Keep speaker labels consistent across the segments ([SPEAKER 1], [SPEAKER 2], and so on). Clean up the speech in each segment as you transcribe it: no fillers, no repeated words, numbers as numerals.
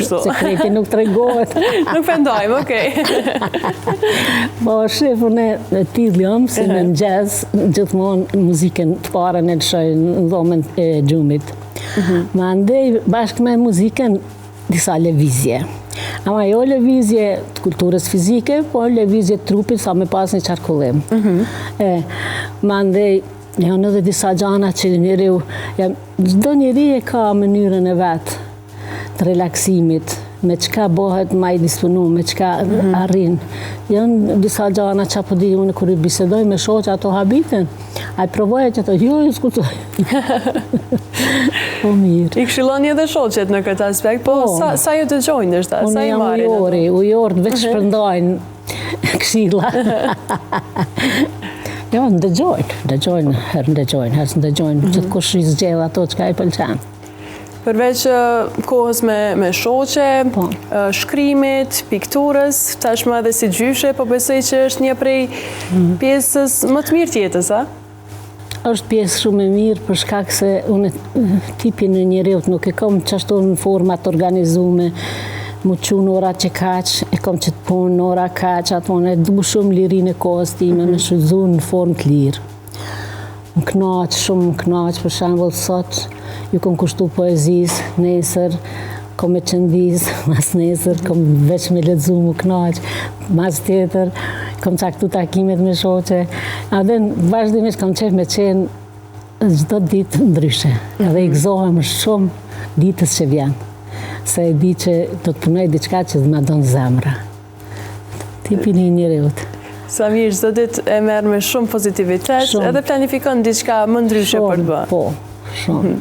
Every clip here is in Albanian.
[SPEAKER 1] kështu.
[SPEAKER 2] Sekreti nuk tregohet.
[SPEAKER 1] Nuk pendojmë, okej.
[SPEAKER 2] Po shefun e tillë jam, se në jazz gjithmonë muzikën të parën e lëshoj në dhomën e gjumit. Ma ndej bashkë me muzikën disa lëvizje. Ama jo lëvizje të kulturës fizike, po lëvizje të trupit sa me pas një qarkullim. Ma ndej janë edhe disa gjana që njeriu, çdo njeri e ka mënyrën e vetë të relaksimit, me çka bëhet ma i disponu, me çka arrin. Janë disa gjana që apo di unë kur i bisedoj me shoqë ato habiten, a i provoja që ato, jo, skutoj. Po mirë.
[SPEAKER 1] I këshilloni edhe shoqet në këtë aspekt, po sa ju dëgjojnë është, sa i marrin?
[SPEAKER 2] Unë jam ujorë, veç shpërndajnë këshilla. Jo, ndëgjojnë, herë ndëgjojnë, që të kush i zgjedh ato që ka i pëlqen.
[SPEAKER 1] Përveç kohës me shoqe, shkrimit, pikturës, tashmë edhe si gjyshe, po besoj që është një prej pjesës më të mirë tjetës, a?
[SPEAKER 2] Është pjesë shumë e mirë për shkak se unë tipin e njeriut nuk e kam qashtu në format organizume, mu qunë ora që kaq, e kom që të punë në ora kaq, atë e du shumë lirin e kohës time, me shudzu në formë të lirë. Më knaq, shumë më knaq, për shembull sot, ju kom kushtu poezis, nesër, kom e qëndis, mas nesër, kom veç me ledzu më knaq, mas tjetër, kom caktu takimet me shoqe. A dhe vazhdimisht kom qef me qenë çdo ditë ndryshe. Edhe i gëzohem shumë ditës që vjen. Se e di që do të punoj diçka që dhe ma donë zemra. Tipin e njeriut.
[SPEAKER 1] Sa mirë, çdo ditë e merr me shumë pozitivitet, edhe planifikon diçka më ndryshe për të bërë.
[SPEAKER 2] Po, shumë.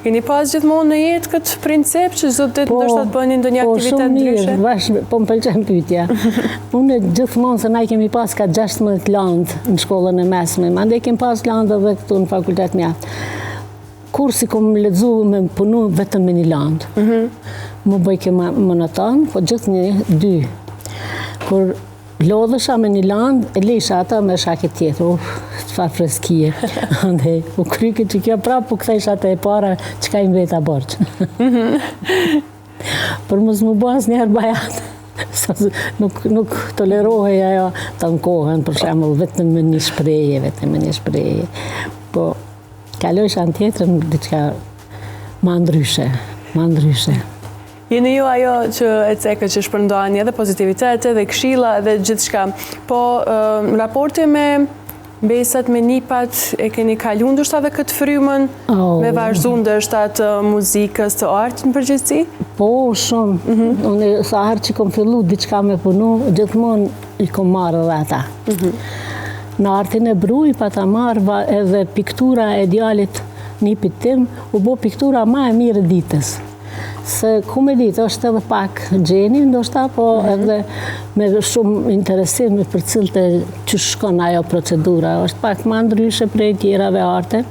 [SPEAKER 1] Keni pas gjithmonë në jetë këtë princip që çdo ditë ndoshta të bëni ndonjë aktivitet ndryshe?
[SPEAKER 2] Po, shumë mirë, po më pëlqen pyetja. Unë gjithmonë se na kemi pas ka 16 landë në shkollën e mesme, mandej kemi pas landë edhe këtu në fakultet mjaft. Kur si kom lexu me punu vetëm me një landë. Më bëj ke monoton, po gjithë një, dy. Kur lodhësha me një landë, e lisha ata me shake tjetër. Fa freskije. Andej, u kryke që kjo prapë u këthejsh atë e para që ka i mbeta borqë. Për mos më bëhas njëherë bajat. Nuk tolerohej ajo të në kohën, për shembull vetëm me një shpreje, Po, kalojsh anë tjetër në diçka ma ndryshe.
[SPEAKER 1] Jeni ju ajo që e cekë që shpërndani edhe pozitivitet, edhe këshilla, edhe gjithçka. Po, raporti me besat, me nipat, e keni kalu ndoshta edhe këtë frymën, me vazhdu ndoshta të muzikës, të artit në përgjithësi?
[SPEAKER 2] Po, shumë. Unë sa herë që kom fillu diçka me punu, gjithmonë i kom marrë edhe ata. Në artin e bruj, pa ta marrë edhe piktura e djalit nipit tim, u bo piktura ma e mirë ditës. Se ku me ditë, është edhe pak gjeni, ndoshta, po edhe me shumë interesim për cilët që shkon ajo procedura. Është pak ma ndryshe prej tjerave arte.